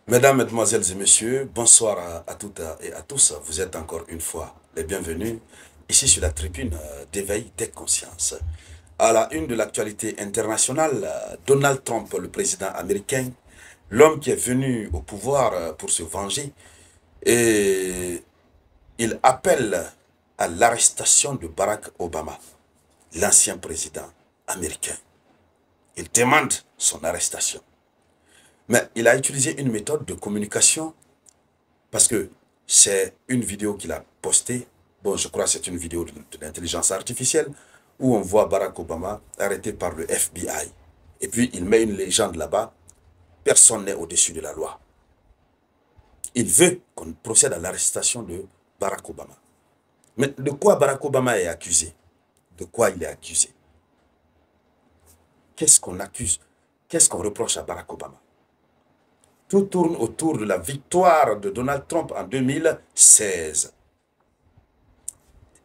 Mesdames, Mesdemoiselles et Messieurs, bonsoir à toutes et à tous. Vous êtes encore une fois les bienvenus ici sur la tribune d'éveil des consciences. À la une de l'actualité internationale, Donald Trump, le président américain, l'homme qui est venu au pouvoir pour se venger, et il appelle à l'arrestation de Barack Obama, l'ancien président américain. Il demande son arrestation. Mais il a utilisé une méthode de communication parce que c'est une vidéo qu'il a postée. Bon, je crois que c'est une vidéo de l'intelligence artificielle où on voit Barack Obama arrêté par le FBI. Et puis, il met une légende là-bas. Personne n'est au-dessus de la loi. Il veut qu'on procède à l'arrestation de Barack Obama. Mais de quoi Barack Obama est accusé? De quoi il est accusé? Qu'est-ce qu'on accuse? Qu'est-ce qu'on reproche à Barack Obama? Tout tourne autour de la victoire de Donald Trump en 2016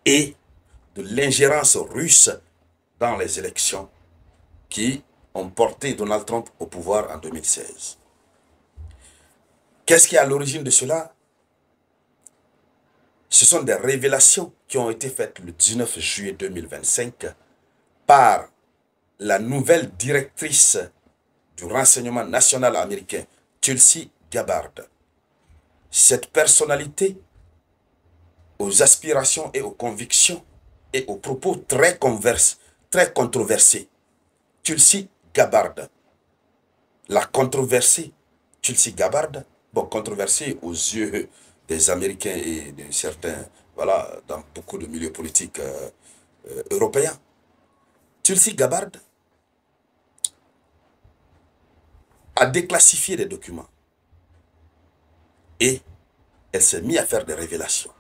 et de l'ingérence russe dans les élections qui ont porté Donald Trump au pouvoir en 2016. Qu'est-ce qui est à l'origine de cela? Ce sont des révélations qui ont été faites le 19 juillet 2025 par la nouvelle directrice du renseignement national américain, Tulsi Gabbard. Cette personnalité, aux aspirations et aux convictions et aux propos très controversés, Tulsi Gabbard, la controversée Tulsi Gabbard, bon, controversée aux yeux des Américains et de certains, voilà, dans beaucoup de milieux politiques européens. Tulsi Gabbard a déclassifié des documents et elle s'est mise à faire des révélations.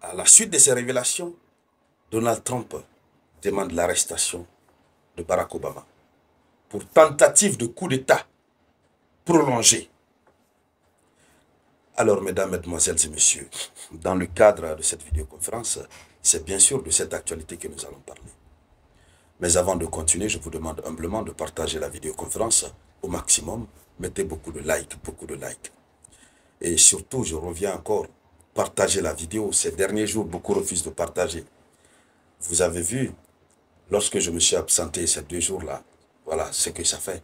À la suite de ces révélations, Donald Trump demande l'arrestation de Barack Obama pour tentative de coup d'État prolongé. Alors, mesdames, mesdemoiselles et messieurs, dans le cadre de cette vidéoconférence, c'est bien sûr de cette actualité que nous allons parler. Mais avant de continuer, je vous demande humblement de partager la vidéoconférence au maximum. Mettez beaucoup de likes, beaucoup de likes. Et surtout, je reviens encore, partagez la vidéo. Ces derniers jours, beaucoup refusent de partager. Vous avez vu, lorsque je me suis absenté ces 2 jours-là, voilà ce que ça fait.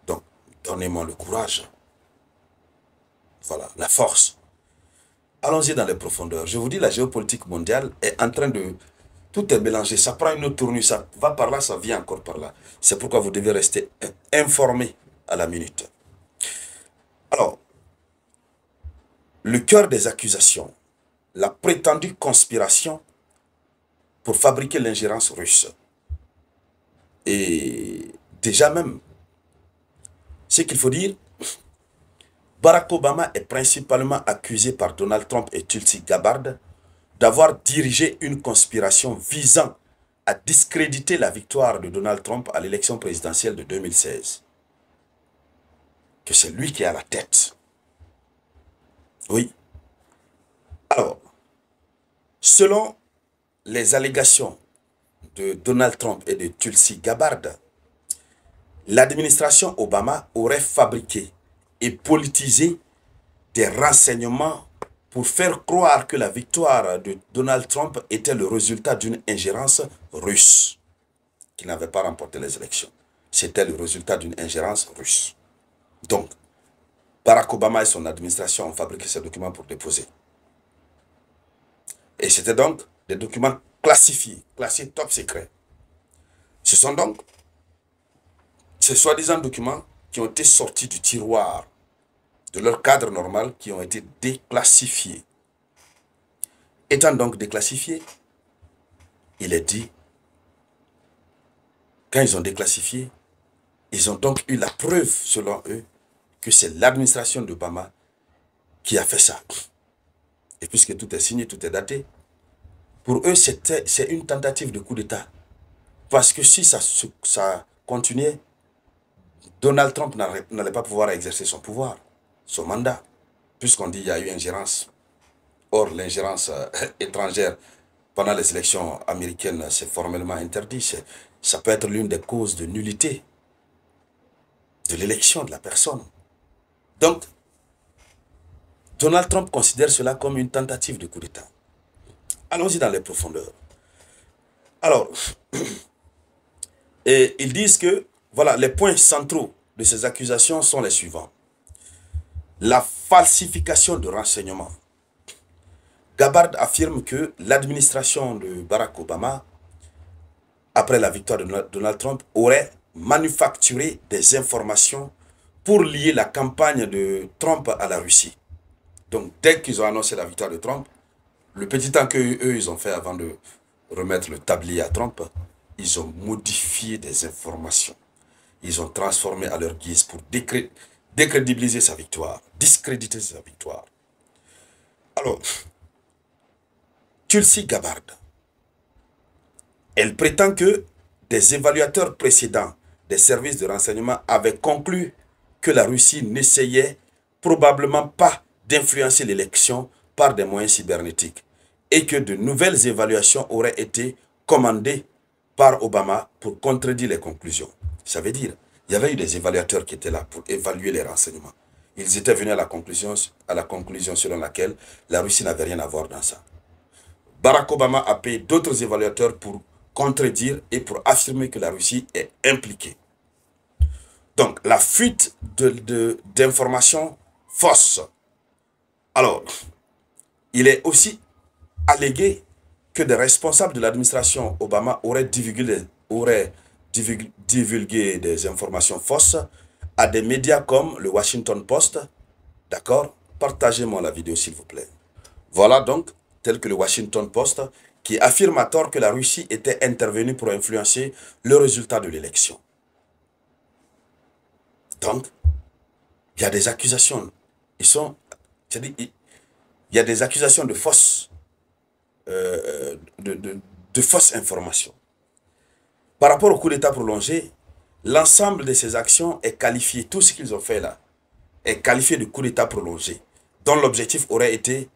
Donc, donnez-moi le courage. Voilà, la force. Allons-y dans les profondeurs. Je vous dis, la géopolitique mondiale est en train de... Tout est mélangé, ça prend une autre tournure, ça va par là, ça vient encore par là. C'est pourquoi vous devez rester informé à la minute. Alors, le cœur des accusations, la prétendue conspiration pour fabriquer l'ingérence russe. Et déjà même, ce qu'il faut dire, Barack Obama est principalement accusé par Donald Trump et Tulsi Gabbard d'avoir dirigé une conspiration visant à discréditer la victoire de Donald Trump à l'élection présidentielle de 2016. Que c'est lui qui est à la tête. Oui. Alors, selon les allégations de Donald Trump et de Tulsi Gabbard, l'administration Obama aurait fabriqué et politisé des renseignements pour faire croire que la victoire de Donald Trump était le résultat d'une ingérence russe, qui n'avait pas remporté les élections. C'était le résultat d'une ingérence russe. Donc, Barack Obama et son administration ont fabriqué ces documents pour déposer. Et c'était donc des documents classifiés, classés top secret. Ce sont donc ces soi-disant documents qui ont été sortis du tiroir de leur cadre normal, qui ont été déclassifiés. Étant donc déclassifiés, il est dit, quand ils ont déclassifié, ils ont donc eu la preuve, selon eux, que c'est l'administration d'Obama qui a fait ça. Et puisque tout est signé, tout est daté, pour eux, c'est une tentative de coup d'État. Parce que si ça continuait, Donald Trump n'allait pas pouvoir exercer son pouvoir, son mandat, puisqu'on dit qu'il y a eu ingérence. Or, l'ingérence étrangère pendant les élections américaines, c'est formellement interdit. Ça peut être l'une des causes de nullité de l'élection de la personne. Donc, Donald Trump considère cela comme une tentative de coup d'État. Allons-y dans les profondeurs. Alors, et ils disent que, voilà, les points centraux de ces accusations sont les suivants. La falsification de renseignements. Gabbard affirme que l'administration de Barack Obama, après la victoire de Donald Trump, aurait manufacturé des informations pour lier la campagne de Trump à la Russie. Donc, dès qu'ils ont annoncé la victoire de Trump, le petit temps qu'eux, ils ont fait avant de remettre le tablier à Trump, ils ont modifié des informations. Ils ont transformé à leur guise pour décrédibiliser sa victoire, discréditer sa victoire. Alors, Tulsi Gabbard, elle prétend que des évaluateurs précédents des services de renseignement avaient conclu que la Russie n'essayait probablement pas d'influencer l'élection par des moyens cybernétiques et que de nouvelles évaluations auraient été commandées par Obama pour contredire les conclusions. Ça veut dire, il y avait eu des évaluateurs qui étaient là pour évaluer les renseignements. Ils étaient venus à la conclusion selon laquelle la Russie n'avait rien à voir dans ça. Barack Obama a payé d'autres évaluateurs pour contredire et pour affirmer que la Russie est impliquée. Donc, la fuite d'informations fausses. Alors, il est aussi allégué que des responsables de l'administration Obama auraient divulgué des informations fausses à des médias comme le Washington Post. D'accord? Partagez-moi la vidéo, s'il vous plaît. Voilà donc, tel que le Washington Post, qui affirme à tort que la Russie était intervenue pour influencer le résultat de l'élection. Donc, il y a des accusations. Il y a des accusations de fausses, fausses informations. Par rapport au coup d'État prolongé, l'ensemble de ces actions est qualifié, tout ce qu'ils ont fait là, est qualifié de coup d'État prolongé, dont l'objectif aurait été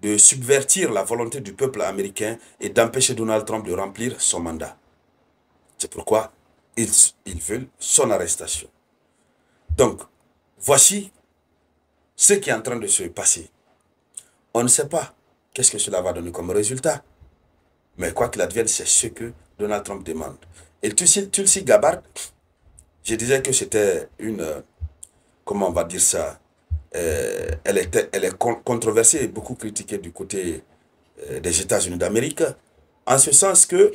de subvertir la volonté du peuple américain et d'empêcher Donald Trump de remplir son mandat. C'est pourquoi ils veulent son arrestation. Donc, voici ce qui est en train de se passer. On ne sait pas qu'est-ce que cela va donner comme résultat. Mais quoi qu'il advienne, c'est ce que Donald Trump demande. Et Tulsi Gabbard, je disais que c'était une... comment on va dire ça? Elle est controversée et beaucoup critiquée du côté des États-Unis d'Amérique, en ce sens que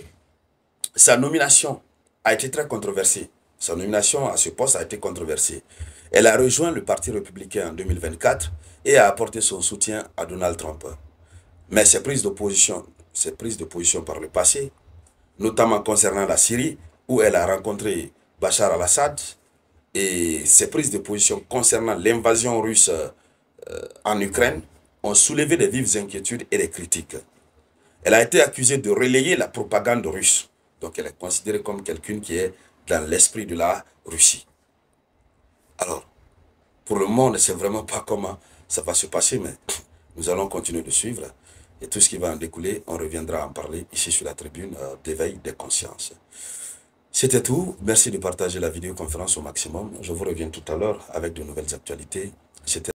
sa nomination a été très controversée. Sa nomination à ce poste a été controversée. Elle a rejoint le Parti républicain en 2024 et a apporté son soutien à Donald Trump. Mais ses prises de position par le passé, notamment concernant la Syrie, où elle a rencontré Bachar al-Assad, et ses prises de position concernant l'invasion russe en Ukraine, ont soulevé de vives inquiétudes et des critiques. Elle a été accusée de relayer la propagande russe. Donc elle est considérée comme quelqu'un qui est dans l'esprit de la Russie. Alors, pour le moment, on ne sait vraiment pas comment ça va se passer, mais nous allons continuer de suivre. Et tout ce qui va en découler, on reviendra en parler ici sur la tribune d'éveil des consciences. C'était tout. Merci de partager la vidéoconférence au maximum. Je vous reviens tout à l'heure avec de nouvelles actualités. C'était